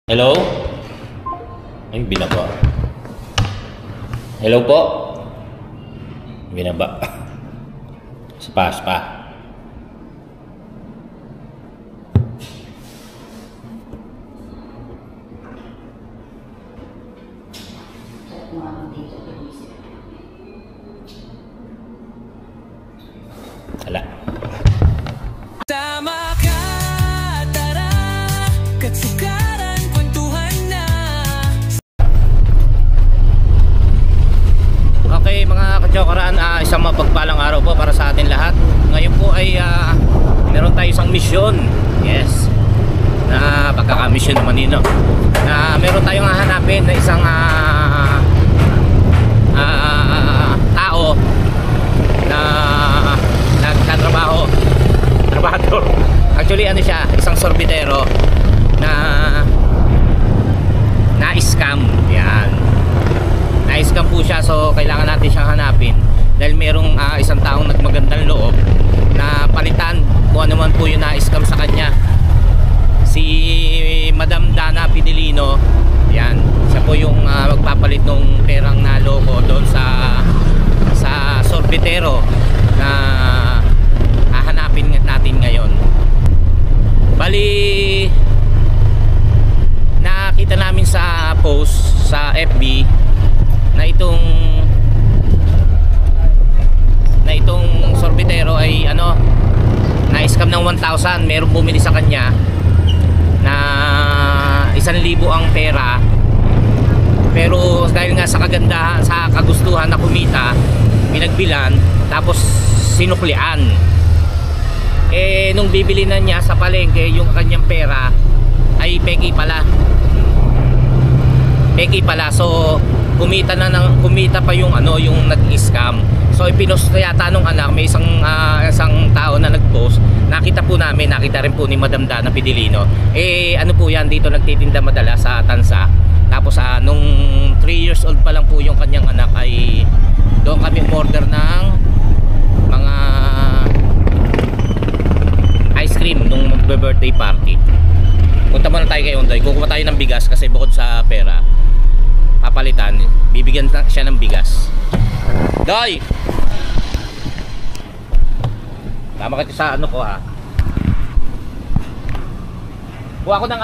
Hello? Ay, binaba. Hello po? Binaba. Spa. Wala. Tama ka, tara, katsukaran, kwentuhan na. Okay mga kajokaran, isang mapagpalang araw po para sa atin lahat. Ngayon po ay meron tayo isang misyon. Yes, na pagkakamisyon naman yun, no? Na meron tayong hahanapin na isang tao na nagtatrabaho. Trabador. Actually ano siya, isang sorbitero na na-scam. Yan, na-scam po siya, so kailangan natin siyang hanapin dahil merong isang taong nagmagandang loob na palitan kung ano man po yung na-scam sa kanya. Si Madam Dana Pidilino, yan, siya po yung magpapalit ng perang naloko doon sa sorbitero na hahanapin natin ngayon. Bali, nakita namin sa post sa FB na itong sorbitero ay na-scam ng 1,000. Merong bumili sa kanya na 1,000 ang pera, pero dahil nga sa kagandahan, sa kagustuhan na kumita, pinagbilan tapos sinuklian. Nung bibili na niya sa palengke, yung kanyang pera ay peki pala. So kumita pa yung yung nag-scam. So ipinost na yata nung anak, may isang tao na nag-post. Nakita rin po ni Madam Dana Pidilino. Ano po yan, dito nagtitinda madala sa Tansa. Tapos nung 3 years old pa lang po yung kanyang anak, ay doon kami order ng mga ice cream nung magbe-birthday party. Punta muna tayo kay Ondoy, kukuha tayo ng bigas kasi bukod sa pera papalitan, bibigyan siya ng bigas. Doy! Tama ka sa ko ha. Kuha ko ng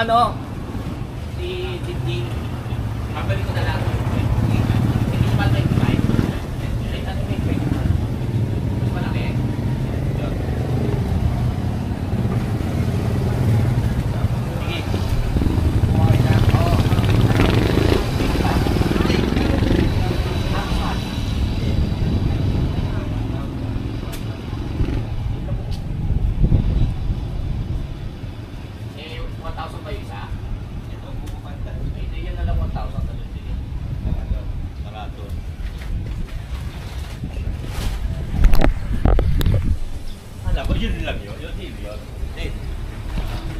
si Didi. Pabalik ko na lang. Hindi pa tayo kumain. Malaki.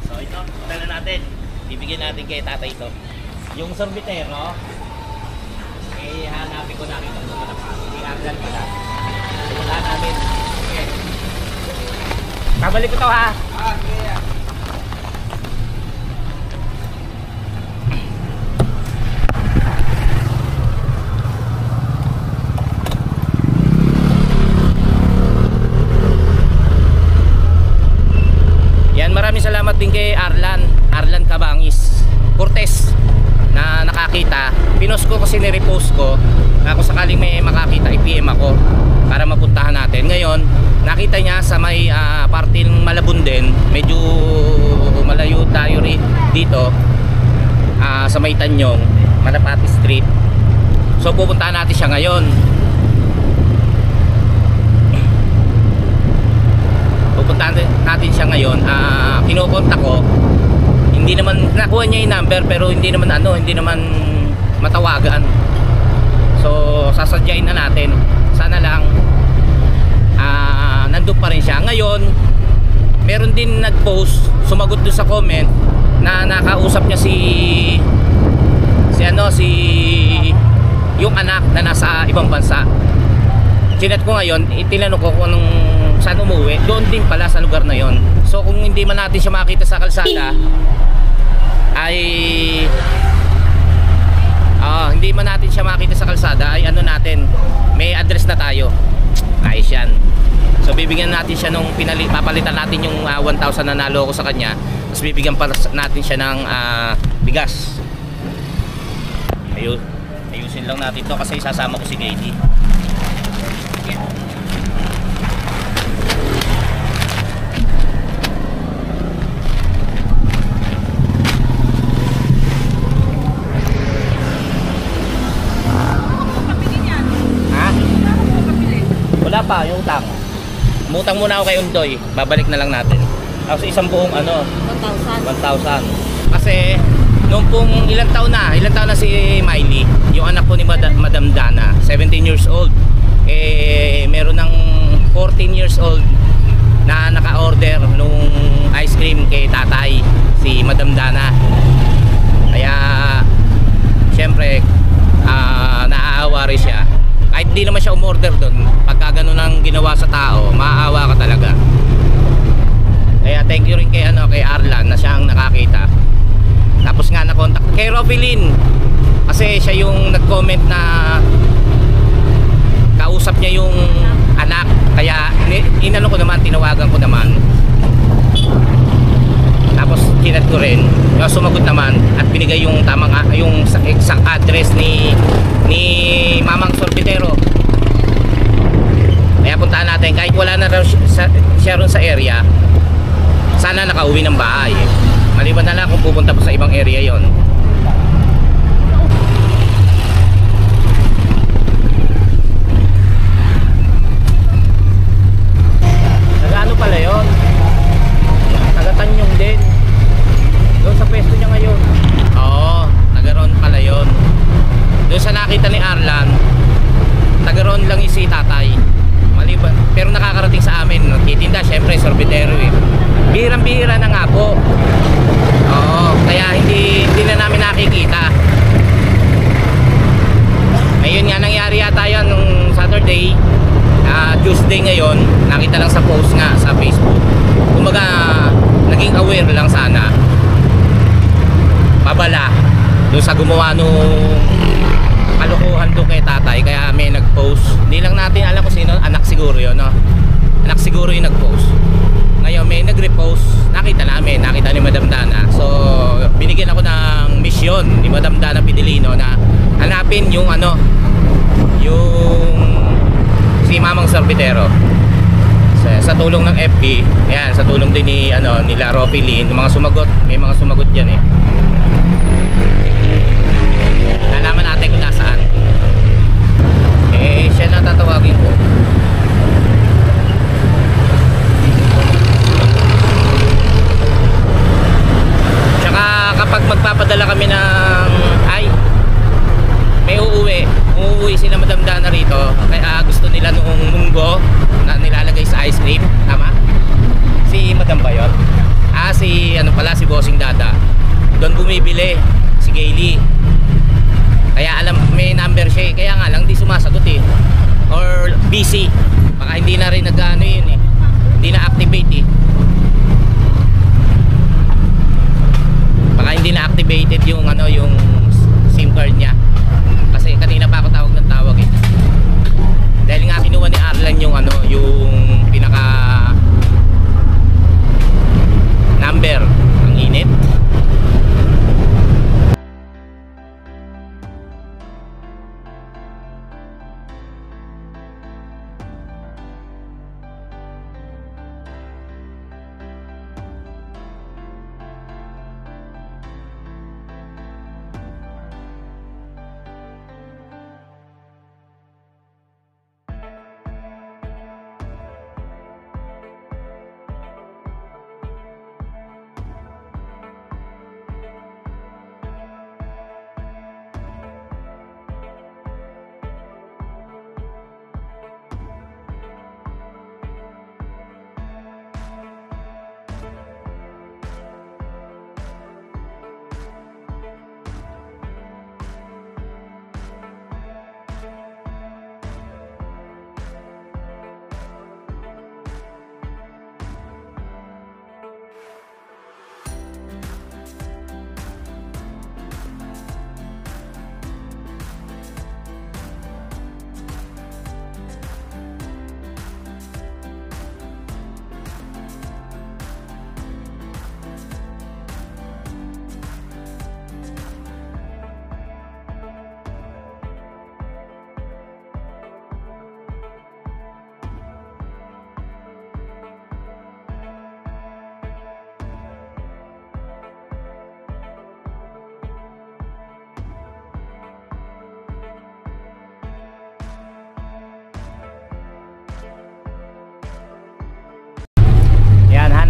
So ito, tala natin. Bibigyan natin kay tatay ito. Yung sorbitero, hanapin ko namin kung ano pa. I-aglan ko na. Wala namin. Okay. Babalik ko to ha. Okay. Maraming salamat din kay Arlan Cabangis Cortez na nakakita. Pinost ko kasi ni-repost ko na kung sakaling may makakita, i-PM ako para mapuntahan natin. Ngayon, nakita niya sa may parte ng Malabon din. Medyo malayo tayo dito sa may Tanyong, Malapati Street. So pupuntahan natin siya ngayon. Pupuntahan natin siya ngayon. Kinukontak ko, hindi naman nakuha niya yung number, pero hindi naman matawagan. So sasadyain na natin. Sana lang nandun pa rin siya. Ngayon meron din nag-post, sumagot doon sa comment na nakausap niya si yung anak na nasa ibang bansa. Chinat ko ngayon, itinanong ko kung saan umuwi. Doon din pala sa lugar na yon. So kung hindi man natin siya makita sa kalsada, ay hindi man natin siya makita sa kalsada, ay ano natin, may address na tayo. Ayos yan. So bibigyan natin siya nung papalitan natin yung 1,000 na nalo ko sa kanya. Tapos bibigyan pa natin siya ng bigas. Ayusin lang natin to kasi sasama ko si Katie. Wala pa, yung utang. Umutang muna ako kay Undoy. Babalik na lang natin. Tapos isang buong 1,000. Kasi nung pong ilang taon na si Miley, yung anak po ni Madam Dana, 17 years old. Meron ng 14 years old na naka-order nung ice cream kay tatay, si Madam Dana. Kaya syempre naaawa rin siya. Kahit hindi naman siya umorder doon, pagka ganun ang ginawa sa tao, maaawa ka talaga. Kaya thank you rin kay Arlan na siya ang nakakita. Tapos nga na-contact kay Robilin, kasi siya yung nag-comment na kausap niya yung anak. Kaya inano ko naman, tinawagan ko naman. Tapos kinat ko rin, sumagot naman at binigay yung tamang yung exact address ni Mamang Sorbitero. Kaya puntahan natin, kahit wala na raw siya ron sa area, sana nakauwi ng bahay. Maliban na lang kung pupunta pa sa ibang area yon. Nag-ano pala yon? Taga-Tanyong din. Doon sa pwesto niya ngayon. Oo, taga-ron pala yon. Doon sa nakita ni Arlan, taga-ron lang si tatay. Maliban, pero nakakarating sa amin, nagtitinda, syempre sorbitero eh. Bihirang-bihira na nga po. Oo, kaya hindi na namin nakikita. Ngayon nga nangyari yata yan nung Saturday, Tuesday ngayon, nakita lang sa post nga sa Facebook. Kumbaga, naging aware lang sana. Pabala doon sa gumawa nung kalukuhan doon kay tatay, kaya may nag-post. Hindi lang natin alam kung sino, anak siguro yun, no? Anak siguro yung nag-post. Ngayon may nag-repost, nakita ni Madam Dana. So binigyan ako ng mission ni Madam Dana Pidilino na hanapin yung yung si Mamang Sorbitero. Sa tulong ng FB, ayan, sa tulong din ni nila Robilin, yung mga sumagot, may mga sumagot diyan eh. Nalaman natin kung nasaan. Siya na tatawagin ko. Tsaka kapag magpapadala kami ng may uuwi sila Madam Dana rito, kaya gusto nila noong munggo na nilalagay sa ice cream, tama? Si Madam ba yun? Si si Bossing Dada. Doon bumibili si Gailey. Kaya alam, may number siya, kaya nga lang di sumasagot eh, or busy, baka hindi na rin yun eh, hindi na activate eh, baka hindi na activated yung yung SIM card niya, kasi kanina pa ako tawag ng tawag eh, dahil nga kinuha ni Arlan yung yung pinaka number. Ang init.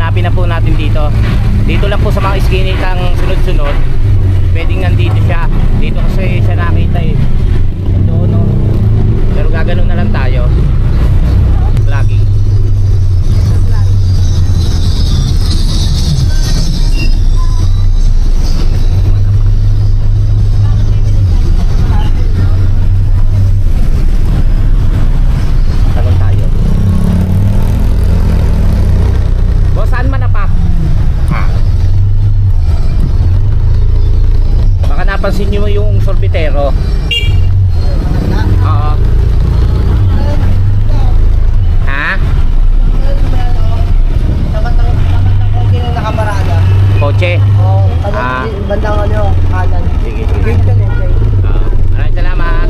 hanapin na po natin dito. Dito lang po sa mga iskinitang sunod-sunod. Pwedeng nandito siya. Dito kasi siya nakita eh. Ito no. Pero gaganon na lang tayo. Lagi. Tanong tayo. Boss, saan manapak? Baka napansin nyo yung sorbitero. Oo. Ha? Tapat ng konti na nakaparada. Kotse? Oo, Ah. bandang ano, kanan. Sige, sige. Gate ka din, gate. Maraming salamat.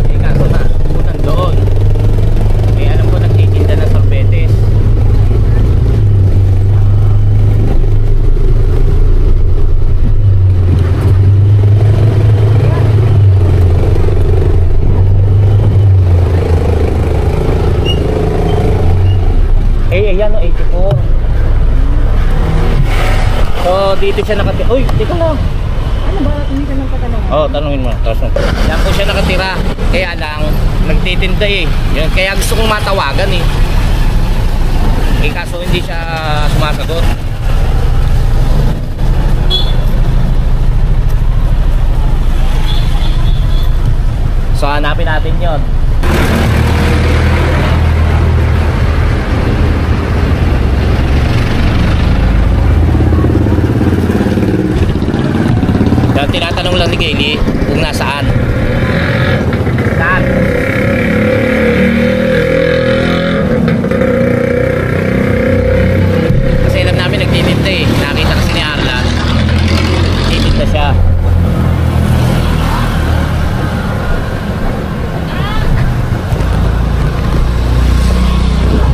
Eh kaso na, punan doon. Eh alam ko nagtitinda ng sorbetes. Ayan o, 84. So dito siya nakatira. Uy, teka lang. Ano ba? Hindi ka nang patanong. Oo, tanungin mo. Yan po siya nakatira. Kaya lang, nagtitinda eh. Yan, kaya gusto kong matawagan eh. Eh kaso hindi siya sumasagot. So hanapin natin yon. Kaya tinatanong lang ni Kaylee kung nasaan. Saan? Kasi alam namin nagtitinda eh. Nakita kasi ni Arla. Nagtitinda siya.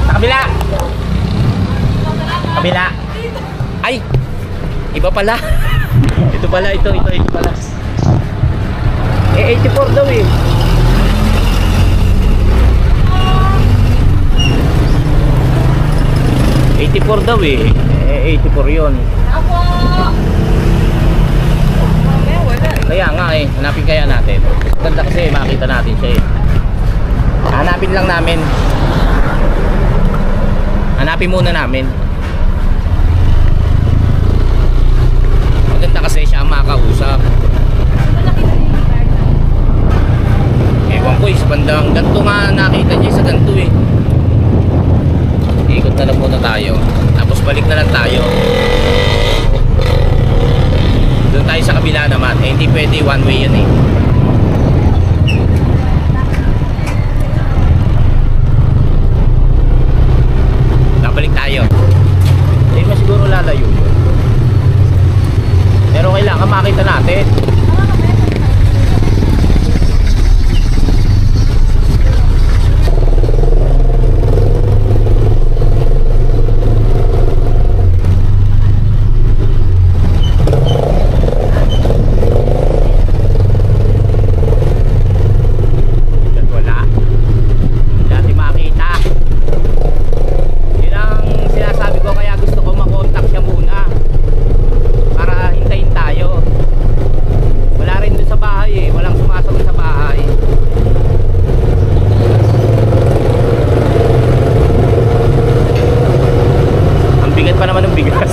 Sa kabila! Kabila! Ay! Iba pala. Ito pala, ito pala. Eh, 84 daw eh. $84 daw eh. Eh, 84 yun. Kaya nga eh, hanapin kaya natin. Ganda kasi makita natin siya eh. Hanapin lang namin. Hanapin muna namin. Maganda kasi siya ang makausap. Ewan ko, sa bandang ganito nga nakita niya sa ganito eh. Ikot na lang muna tayo. Tapos balik na lang tayo. Doon tayo sa kabila naman. Eh hindi pwede, one way yan eh. Nabalik tayo. Hindi mo siguro lalayo yun. Pero kailangan makita natin. Wala. Dati makita. Yun ang sinasabi ko, kaya gusto ko makontak siya muna. Para hintayin tayo. Wala rin dun sa bahay eh. Walang sumasagot sa bahay. Ang bigat pa naman ng bigas.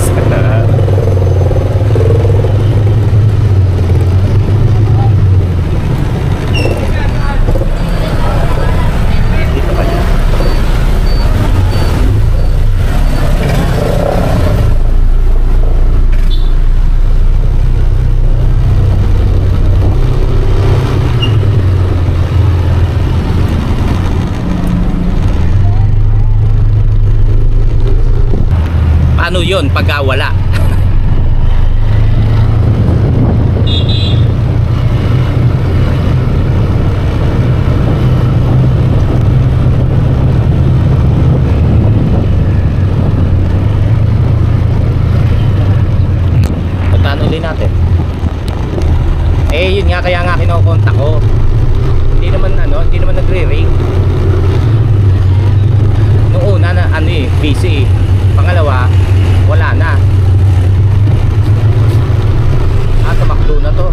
Dito pa siya. Paano yun pagka wala? Puntaan uli natin. Eh yun nga, kaya nga kinokontak ko. Hindi naman nagre-ring. ano eh, busy. Pangalawa, wala na. Tumakbo na to.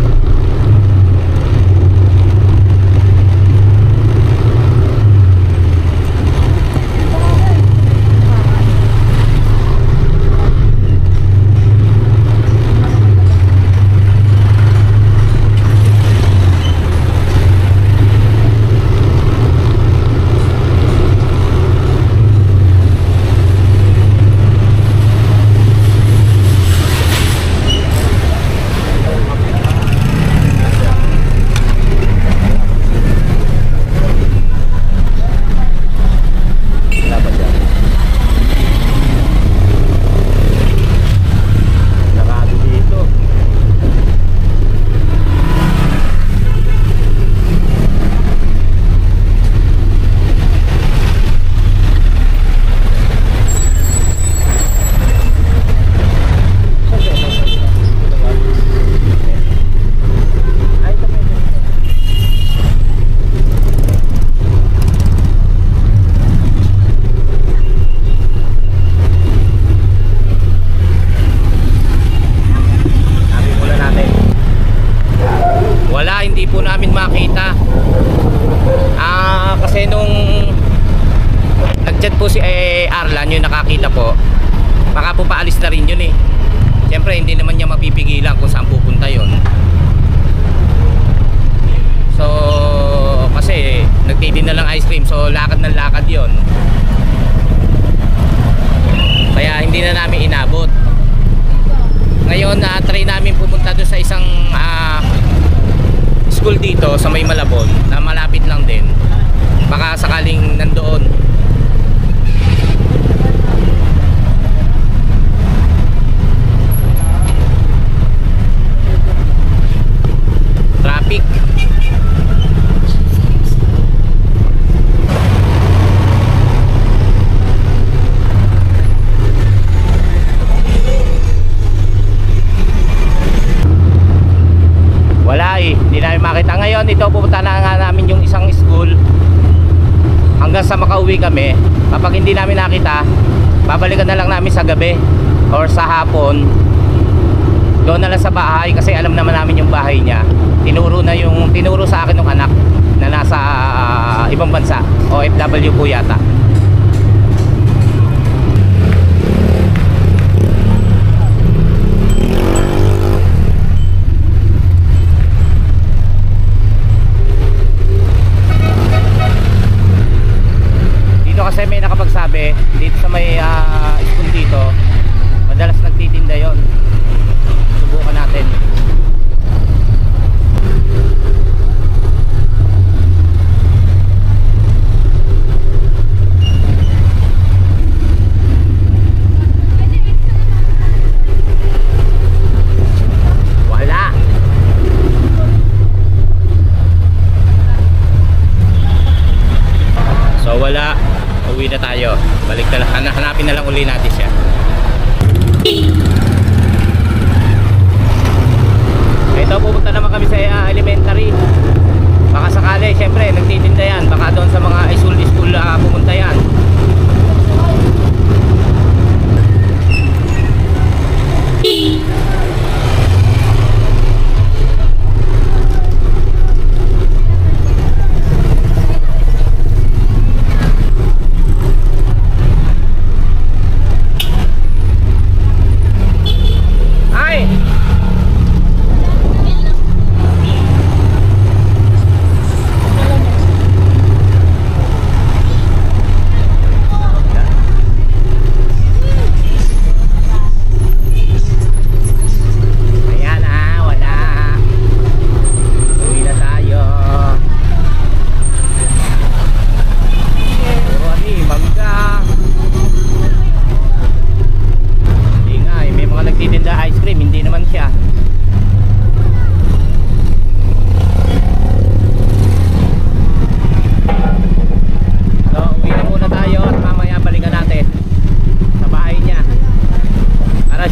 Kasi nung nag-chat po si Arlan, yung nakakita po, baka po paalis na rin yun eh. Siyempre hindi naman niya mapipigilan kung saan pupunta yun. So kasi nagtitinda ng ice cream, so lakad ng lakad yun. Kaya hindi na namin inabot. Ngayon try namin pumunta doon sa isang school dito sa may Malabon na malapit lang din, baka sakaling nandoon. Traffic. Wala eh, hindi namin makita. Ngayon ito, pupunta na nga namin yung isang school hanggang sa makauwi kami. Kapag hindi namin nakita, babalikan na lang namin sa gabi or sa hapon. Doon na lang sa bahay kasi alam naman namin yung bahay niya. Tinuro sa akin ng anak na nasa ibang bansa, OFW po yata. Kasi may nakapagsabi dito sa may school dito, madalas nagtitinda yon. Subukan natin. Wala. So wala. Uwi na tayo. Balik na lang. Hanapin na lang uli natin siya. Ito, pupunta naman kami sa elementary. Baka sakali, syempre, nagtitinda yan. Baka doon sa mga school pumunta yan.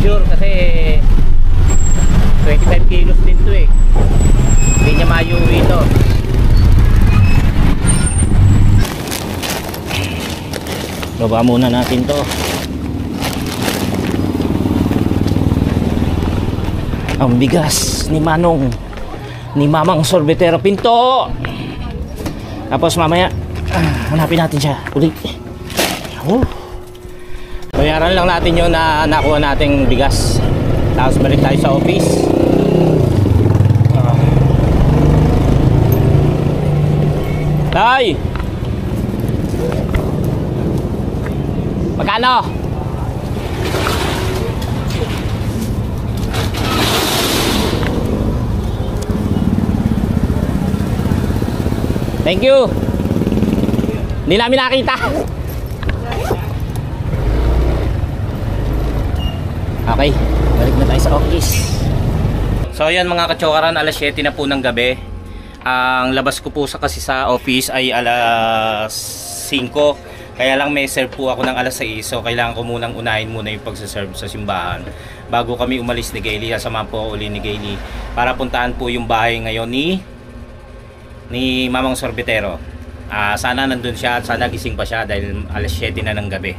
Kasi 25 kilos din to eh. Hindi niya mayuwi ito. Baba muna natin to. Ang bigas ni Manong, ni Mamang Sorbetero Pinto. Tapos mamaya hanapin natin siya ulit. Bayaran lang natin yun na nakuha nating bigas. Tapos balik tayo sa office. Tay! Magkano? Thank you. Hindi namin nakita. Okay, balik na tayo sa office. So ayan mga kachokaran, alas 7 na po ng gabi. Ang labas ko po kasi sa office ay alas 5. Kaya lang may serve po ako ng alas 6. So kailangan ko munang unahin muna yung pagsaserve sa simbahan bago kami umalis ni Gaily. Sasamahan po ako uli ni Gaily para puntahan po yung bahay ngayon ni Mamang Sorbetero. Sana nandun siya at sana gising pa siya dahil alas 7 na ng gabi.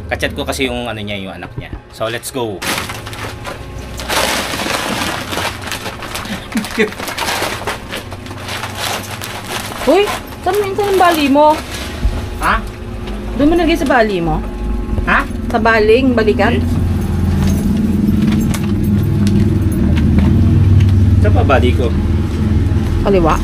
Kachat ko kasi yung ano niya, yung anak niya. So let's go. Uy, saan yung bali mo? Ha? Doon mo nagay sa bali mo? Ha? Sa baling, balikan? Saan pa bali ko? Kaliwa.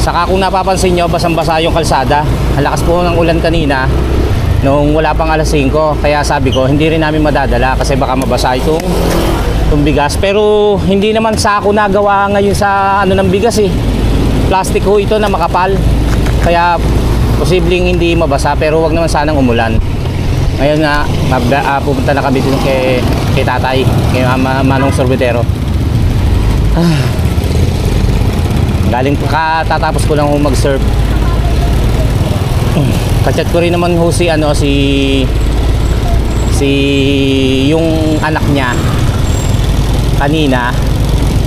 Saka kung napapansin nyo, basang-basa yung kalsada. Ang lakas po ng ulan kanina nung wala pang alas 5. Kaya sabi ko, hindi rin namin madadala kasi baka mabasa itong bigas. Pero hindi naman sako nagawa ngayon sa ano ng bigas eh. Plastic ho ito na makapal. Kaya posibleng hindi mabasa pero wag naman sanang umulan. Ngayon nga, pupunta na kami dito kay tatay, kay Manong Sorbetero. Galing katatapos ko lang mag-surf. Kachat ko rin naman ho si yung anak niya kanina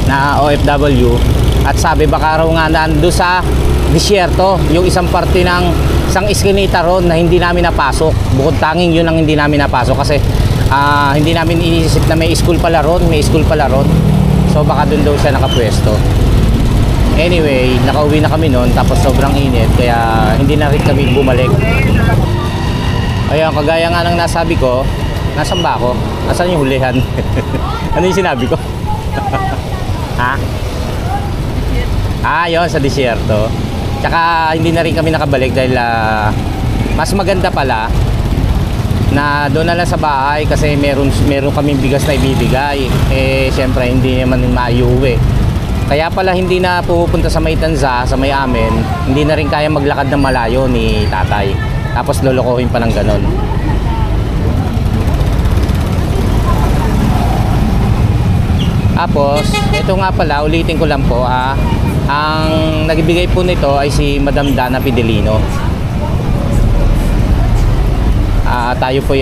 na OFW at sabi baka raw nga nando sa disyerto yung isang parte ng isang iskinita ron na hindi namin napasok. Bukod tanging yun ang hindi namin napasok kasi hindi namin iniisip na may school pala ron, so baka dun daw siya nakapwesto. Anyway, nakauwi na kami noon tapos sobrang init kaya hindi na rin kami bumalik. Ayun, kagaya nga ng nasabi ko, nasan ba ako? Nasaan yung hulihan? Ano yung sinabi ko? Ha? Yun, sa disyerto. Tsaka hindi na rin kami nakabalik dahil mas maganda pala na doon na lang sa bahay kasi meron kaming bigas na ibibigay. Eh, syempre hindi naman maiuwi. Kaya pala hindi na pupunta sa may Tanza, sa may amin, hindi na rin kaya maglakad ng malayo ni tatay. Tapos lolokohin pa ng ganon. Tapos, ito nga pala, ulitin ko lang po ang nagbigay po nito ay si Madam Dana Fidelino. Tayo po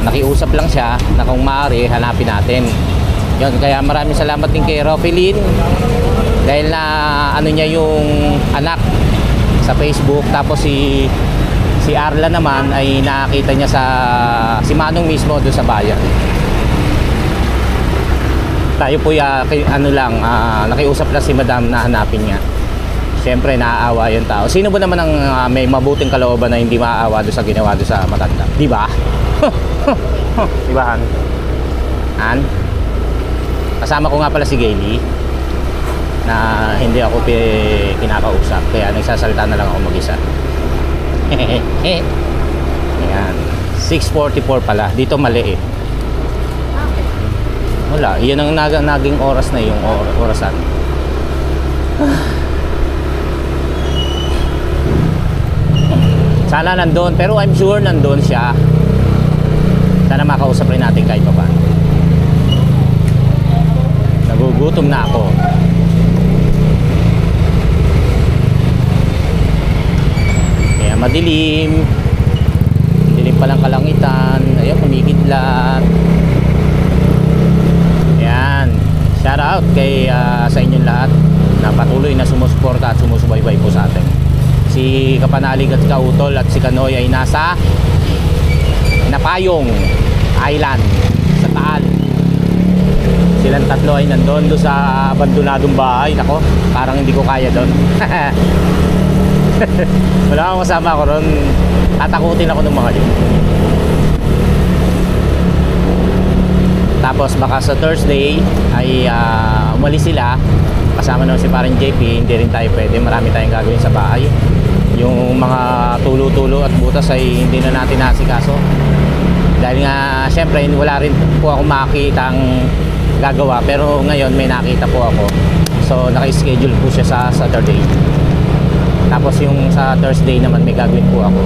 nakiusap lang siya na kung maaari hanapin natin. Yun, kaya maraming salamat din kay Rofelyn dahil na ano niya yung anak sa Facebook. Tapos si Arla naman ay nakita niya si Manong mismo doon sa bayan. Tayo po nakiusap lang si Madam na hanapin niya. Siyempre naaawa yung tao. Sino ba naman ang may mabuting kalooban na hindi maaawa doon sa ginawa doon sa matanda? Di ba? Di ba, Han? Kasama ko nga pala si Gaily na hindi ako kinakausap kaya nagsasalita na lang ako mag-isa. Ayan, 6:44 pala. Dito mali eh. Wala, yun ang naging oras na yung orasan. Sana nandun, pero I'm sure nandun siya. Sana makausap rin natin kahit pa paano. Nagugutom na ako. Kaya madilim. Dilim palang kalangitan. Ayun, kumikidlat. Ayan. Shout out kay sa inyong lahat na patuloy na sumusuporta at sumusubaybay po sa atin. Si Kapanalig at Kautol at si Kanoy ay nasa Napayong Island sa Taal. Silang tatlo ay nandun doon sa abandonadong bahay. Nako, parang hindi ko kaya doon. Wala akong kasama ko ron. Tatakutin ako ng mga yun. Tapos baka sa Thursday ay umalis sila. Kasama naman si parang JP. Hindi rin tayo pwede. Marami tayong gagawin sa bahay. Yung mga tulo-tulo at butas ay hindi na natin nasikaso. Dahil nga syempre wala rin po akong makita ang gagawa. Pero ngayon may nakita po ako. So naka-schedule po siya sa Saturday. Tapos yung sa Thursday naman may gagawin po ako.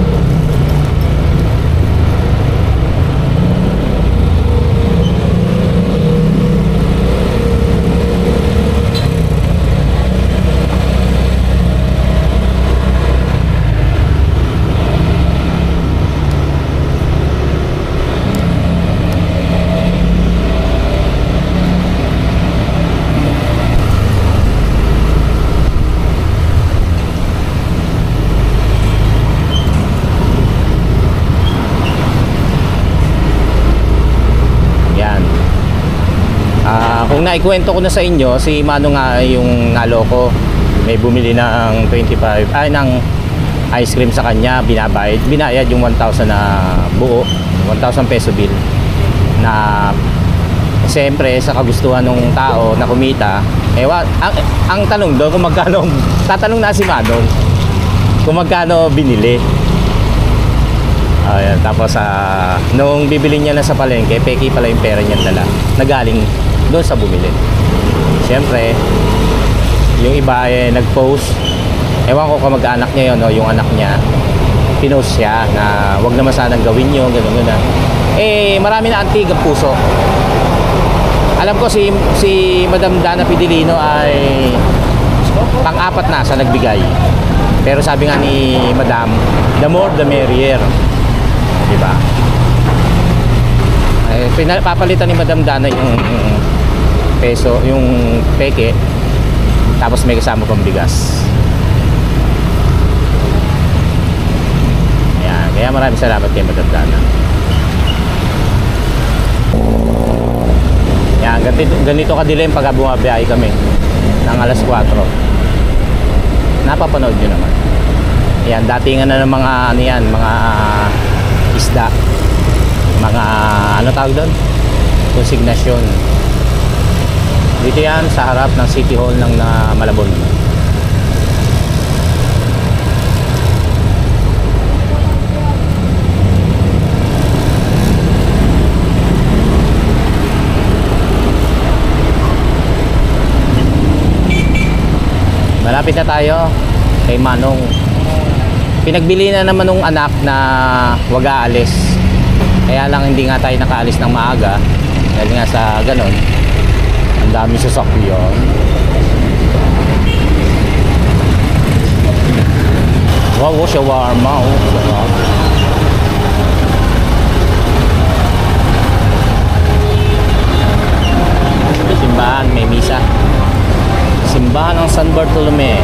Kung naikwento ko na sa inyo, si Mano nga yung naloko. May bumili ng 25 ng ice cream sa kanya, binayad yung 1,000 na buo, 1,000 peso bill. Na siyempre sa kagustuhan ng tao na kumita, ang tanong doon kung magkano, tatanong na si Manong kung magkano binili. Ayan, tapos nung bibili niya na sa palengke, peki pala yung pera niya dala, nagaling doon sa bumili. Siyempre yung iba ay nag-post, ewan ko kung mag-anak niya yun o yung anak niya, pinost siya na wag naman sanang gawin yun, gano'n. Marami na antig ang puso. Alam ko si Madam Dana Pidilino ay pang-apat na sa nagbigay, pero sabi nga ni Madam, the more the merrier, diba? Papalitan ni Madam Dana yung peso, yung peke, tapos may kasama pang bigas. Ayan, kaya maraming salamat kay Madam Dana. Ayan, ganito kadilim pag bumabiyahe kami ng alas 4. Napapanood nyo naman. Ayan, datingan na ng mga ano yan, mga isda, mga ano tawag doon, konsignasyon. Dito yan sa harap ng City Hall ng Malabon. Malapit na tayo kay Manong. Pinagbili na naman ng anak na wag aalis. Kaya lang hindi nga tayo nakaalis ng maaga dahil nga sa ganon ang dami sasakyan. Wow, shawarma, sarap. Sa simbahan may misa. Simbahan ng San Bartolome.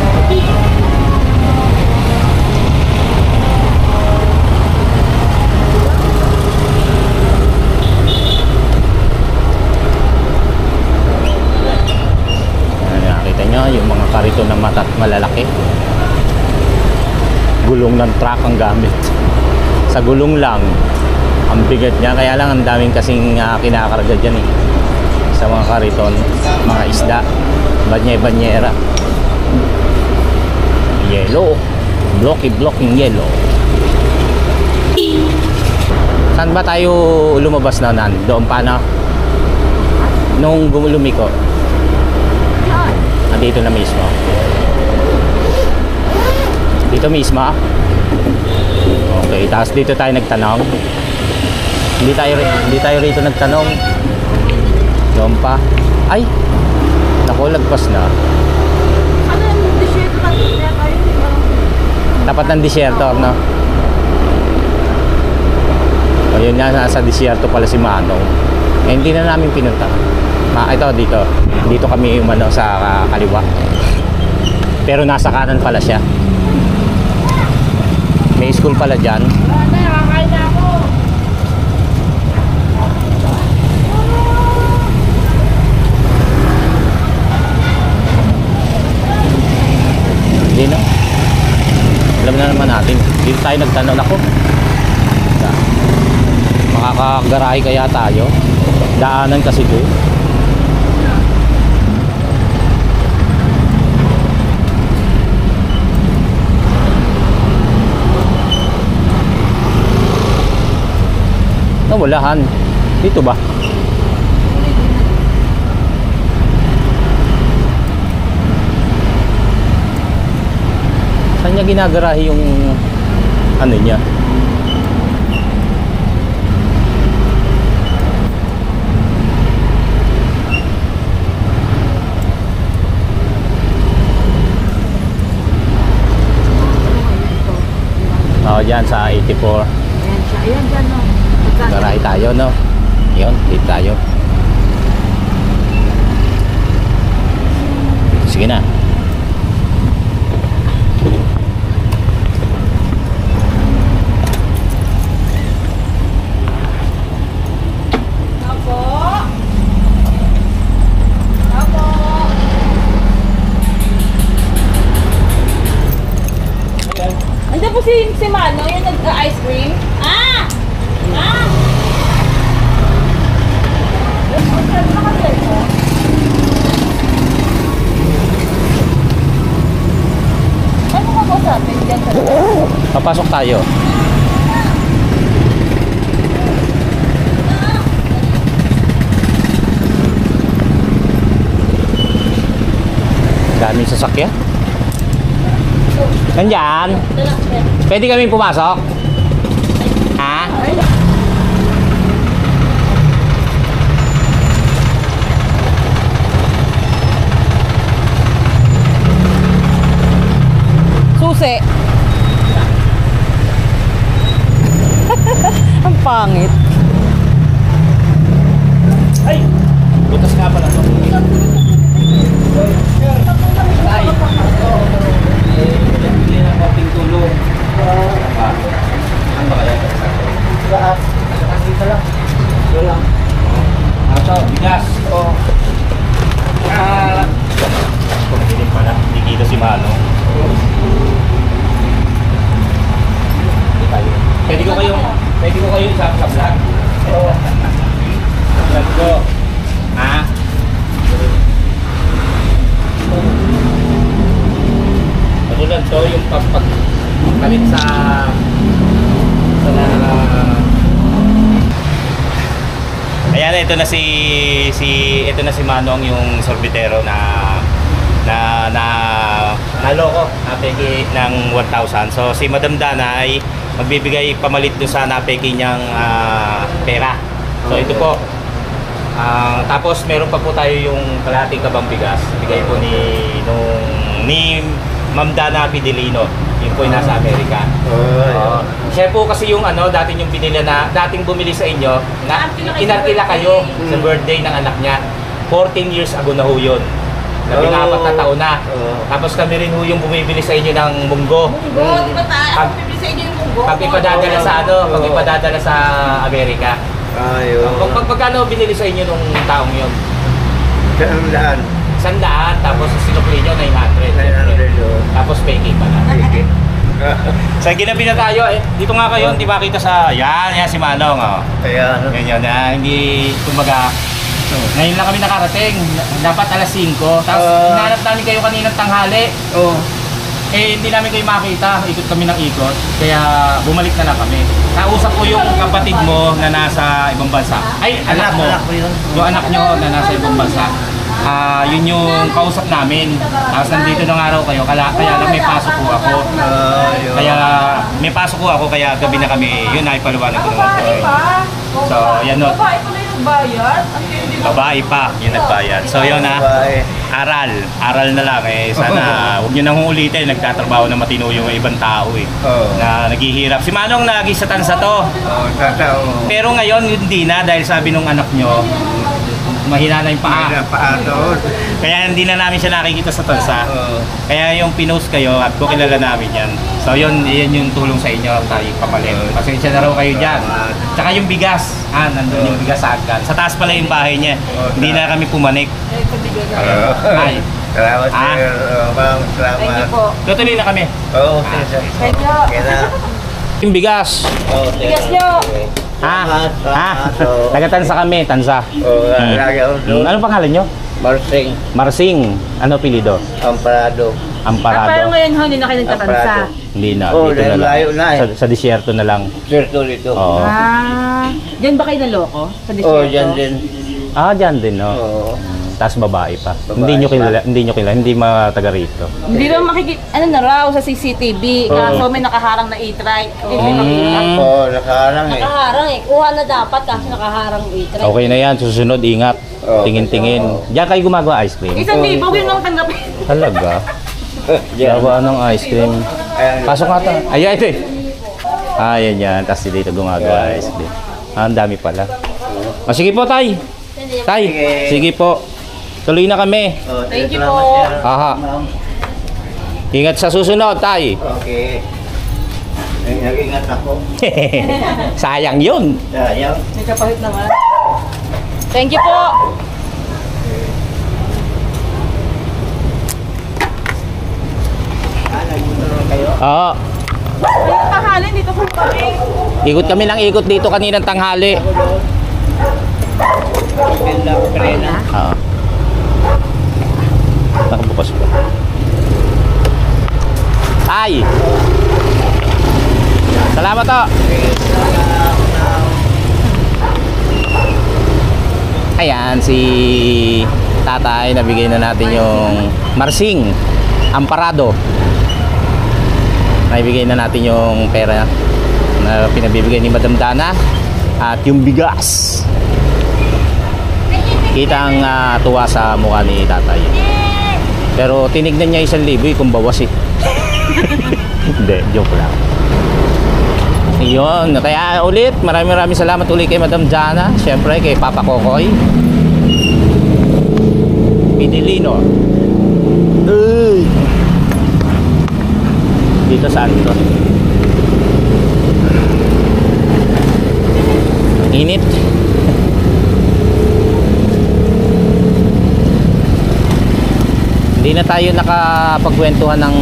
Yung mga kariton na malalaki, gulong ng truck ang gamit. Sa gulong lang ang bigat niya, kaya lang ang daming kasing kinakarga dyan sa mga kariton, mga isda, banyera, yellow, blocking yellow. Saan ba tayo lumabas na doon pa na nung lumiko? Dito na mismo. Dito mismo. Okay, tapos dito tayo nagtanong. Hindi tayo rito nagtanong. Doon pa. Ay! Naku, lagpas na. Ano yung disyerto na tayo? Tapat ng disyerto, no? O yun nga, nasa disyerto pala si Manong. Eh, hindi na namin pinunta. Ito, dito. Dito kami umano sa kaliwa. Pero nasa kanan pala siya. May school pala dyan. Nakakain na ako. Hindi na. Alam na naman natin. Dito tayo nagtanong ako. Makakagarahe kaya tayo? Daanan kasi doon. Nawalahan. Dito ba? Saan niya ginagarahe yung ano niya? Oh, dyan sa 84. Ayan siya. Ayan dyan no. Garahe tayo, no? Yun, dito tayo. Sige na. Apo. Apo. Andiyan po si Mano, yung nag-ice cream. Ah! Ah! Ano ka po sa atin? Diyan ka. Papasok tayo. Daming sasakyan. Nandyan. Pwede kami pumasok? Ha? Susi. Ang pangit. Ay! Butas nga pala to. Ay! Hindi na konting tulong. Ano ba kaya? Dito lang. Dito lang. Ito, bigas. Kumikilig pala. Hindi kita si Mano. Pwede ko kayo isa sa vlog. Vlog ko. Ha? Ano lang to, yung pagpalit sa ayan, ito na si Manong, yung sorbitero na naloko napeki ng 1,000. So si Madam Dana ay magbibigay pamalit doon sa napeki niyang pera. So ito po. Tapos meron pa po tayo yung kalahating kabang bigas. Bigay po ni Ma'am Dana Fidelino. Yun po yung nasa Amerika. Siya po kasi yung dating yung binili na dating bumili sa inyo na inarkila kayo sa birthday ng anak niya. 14 years ago na ho yun. Labing-apat na taon na. Tapos kami rin ho yung bumibili sa inyo ng munggo. Munggo, di ba tayo? Ako bibili sa inyo yung munggo. Pag ipadadala sa pag ipadadala sa Amerika. Pagkano binili sa inyo nung taong yun? 100. Tapos sinukli nyo 900. Tapos peke pala. Sa ginabi na tayo dito nga kayo, hindi makita sa yan si Manong. Kaya Ganyan na, hindi kumbaga ngayon lang kami nakarating. Dapat alas 5. Tapos hinanap namin kayo kaninang tanghali. Hindi namin kayo makita. Ikot kami ng ikot. Kaya bumalik na lang kami. Nausap ko yung kapatid mo na nasa ibang bansa. Ay, anak mo. Anak ko yun. Yung anak nyo na nasa ibang bansa. Yun yung kausap namin. Tapos nandito ng araw kayo, kaya lang may pasok ko ako. Yun. Kaya may pasok ko ako, kaya gabi na kami. Yun ay paliwanag ko naman po. So, yan o. Babae pala yung bayad. Ang hindi Babae pa yung nagbayad. So yun na. Babae. Aral na lang eh. Sana huwag nyo nang ulitin. Nagtatrabaho na matino yung ibang tao eh. Oo. Na naghihirap. Si Manong lagi sa tansa to. Tatao. Pero ngayon hindi na dahil sabi nung anak nyo, mahina na yung paa. Paatoon. Kaya hindi na namin siya nakikita sa tansa. Oo. Kaya yung pinost kayo at ko kilala namin yan. So yun yung tulong sa inyo tayo papalit. Pasensya na raw kayo dyan. Tsaka yung bigas. Nandun yung bigas sa agad. Sa taas pala yung bahay niya. Hindi na kami pumanik. Ay. Salamat sir. Ma'am, Thank you salamat. po. Tutuloy na kami. Oo, sir. Thank you. Okay na. Yung bigas. Oo, sir. Bigas nyo. Nagatansa kami, tansa. Oo, lagi ako doon. Anong pangalan nyo? Marsing, Marsing. Ano pilido? Amparado. Pero Amparado. ngayon ho, hindi na kayo nagtatansa. Hindi na, Oo, dito na dahil lang. layo na eh. Sa disyerto na lang. Sir, dito. Oo. Diyan ba kayo naloko? Sa disyerto? Oo, dyan din. Dyan din, no? Oo. Tapos babae pa. Babae Hindi nyo kilala, pa. hindi mataga rito. Hindi naman makikita, ano na raw sa CCTV, kaso may nakaharang na e-trike. Hindi makita. Oo, nakaharang eh. Nakaharang eh. Kuha na dapat kasi nakaharang waitress. Okay na yan, susunod, ingat. Oo. Tingin-tingin. Diyan kayo gumagawa ice cream? 1,000, huwag yun naman tanggapin. Talaga? Diyan. Gawa ng ice cream. Ayan. Pasok nga ito. Ayan ito eh. Ayan yan. Tapos dito gumagawa ice cream. Ang dami pala. Sige po, Tay. Tay, sige po. Tuloy na kami. Oo, Thank you salamat, po. sir. Aha. Ma'am. Ingat sa susunod, Tay. Okay. Nag-ingat ako. Sayang yun. Sayang. May kapalit naman. Thank you po. Nagtulong kayo? Oo. Ayun, tanghali dito po kami. Ikot kami ng ikot dito kaninang tanghali. Ganda ko kanina. Oo. Nakabukas pa. Ay! Salamat to! Ayan, si tatay, nabigay na natin yung Marsing Amparado. Naibigay na natin yung pera na pinabibigay ni Madam Dana at yung bigas. Kita ang tuwa sa mukha ni tatay. Pero tinignan niya 1,000 kung bawas eh. Hindi, joke lang. Yun, kaya ulit, maraming salamat ulit kay Madam Jana. Siyempre kay Papa Kokoy Pinilino. Dito saan to? Init. Hindi na tayo nakapagkwentuhan ng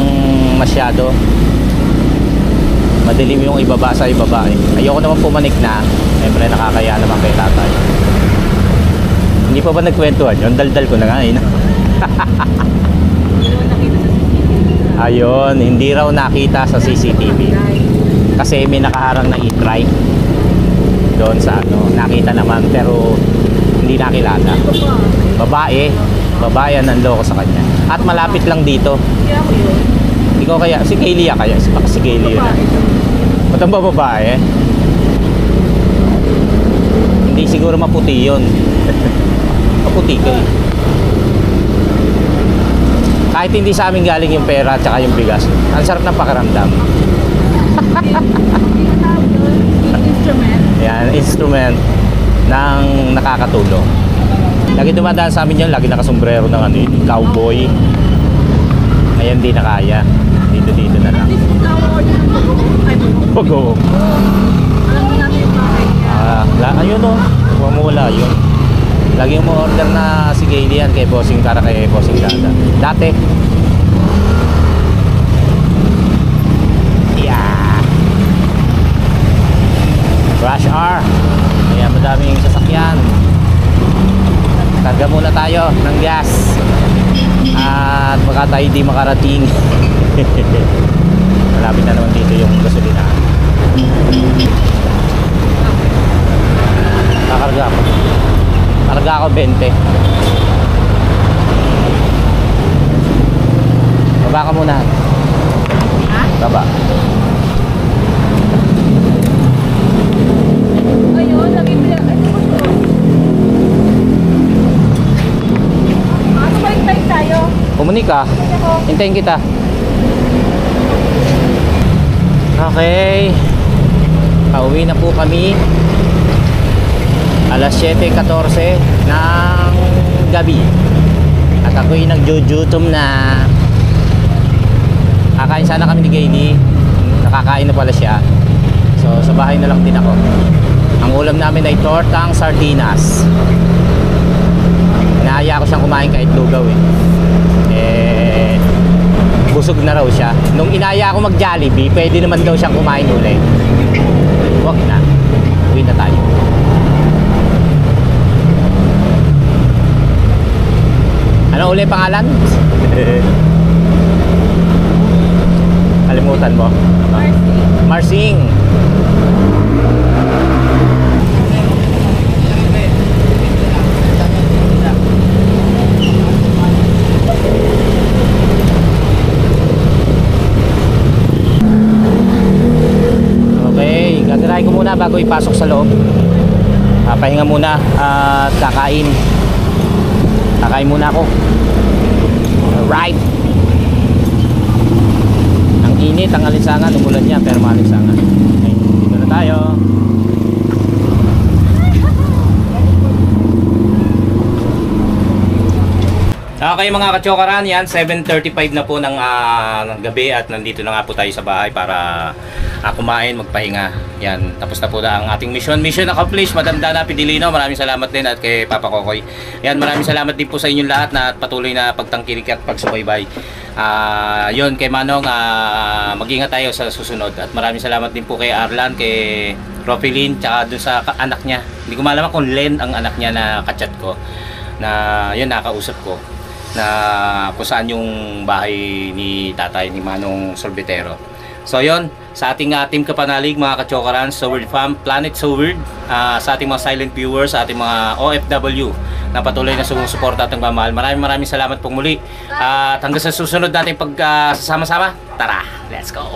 masyado. Madilim yung ibaba sa ibaba eh. Ayoko naman pumanik na. Siyempre nakakaya naman kay tatay. Hindi pa ba nagkwentuhan yun? Daldal ko na nga eh. Ayun, hindi raw nakita sa CCTV. Kasi may nakaharang na e-trike doon sa ano. Nakita naman pero hindi nakilala. Babae ang nanloko sa kanya. At malapit lang dito. Kaya ako yun. Ikaw kaya, si Kaylia kaya? Baka si Kaylia yun. Ba't ang babae? Hindi siguro maputi yun. Maputi ka eh. Kahit hindi sa amin galing yung pera at saka yung bigas, ang sarap ng pakiramdam. Instrument. Yan, instrument ng nakakatulong. Lagi dumadaan sa amin yun, lagi nakasombrero ng ano, cowboy. Ngayon di na kaya. Dito na lang. Bago. Alam mo natin yung bahay niya. Ayun o. Huwag mo wala yun. Lagi mo order na si Kaylee yan kay Bossing para kay Bossing Dada. Dati. Yeah. Rush hour. Ayan, madaming sasakyan. Karga muna tayo ng gas. At baka tayo di makarating. Malapit na naman dito yung gasolina. Kakarga ako. Karga ako 20. Baba ka muna. Ha? Baba. Ayun, lagi mo yan. Ay, ito po. Ano ba yung time tayo? Pumunik ka. Hintayin kita. Okay. Pauwi na po kami. Alas 7:14 ng gabi. At ako'y nagjujutom na. Kakain sana kami ni Gainy. Nakakain na pala siya. So sa bahay na lang din ako. Ang ulam namin ay tortang sardinas. Inaaya ko siyang kumain kahit lugaw busog na raw siya. Nung inaya ako mag Jollibee, pwede naman daw siyang kumain ulit. Wag na. Uwi na tayo. Ano uli pangalan? Kalimutan mo? Marsing. Okay, gaganahin ko muna bago ipasok sa loob. Pahinga muna at kakain. Kakain muna ako. Alright. Ang init, ang alinsangan, umulan niya pero maalinsangan. Okay, dito na tayo. Okay mga kachokaran, yan 7:35 na po ng gabi at nandito na nga po tayo sa bahay para kumain, magpahinga. Yan, tapos na po na ang ating mission. Mission accomplished, Madam Dana Pidilino. Maraming salamat din at kay Papa Kokoy. Yan, maraming salamat din po sa inyong lahat na patuloy na pagtangkilik at pagsubaybay. Yun, kay Manong, mag-ingat tayo sa susunod. At maraming salamat din po kay Arlan, kay Rofelyn, tsaka dun sa anak niya. Hindi ko malaman kung Len ang anak niya na kachat ko. Na yun, nakausap ko. Na kung saan yung bahay ni tatay ni Manong Sorbitero. So yun, sa ating team kapanalig mga kachokaran, So Weird Fam, Planet So Weird, sa ating mga silent viewers, sa ating mga OFW na patuloy na sumusuporta at nagmamahal. Maraming salamat pong muli. At hanggang sa susunod natin pagsasama-sama, tara, let's go!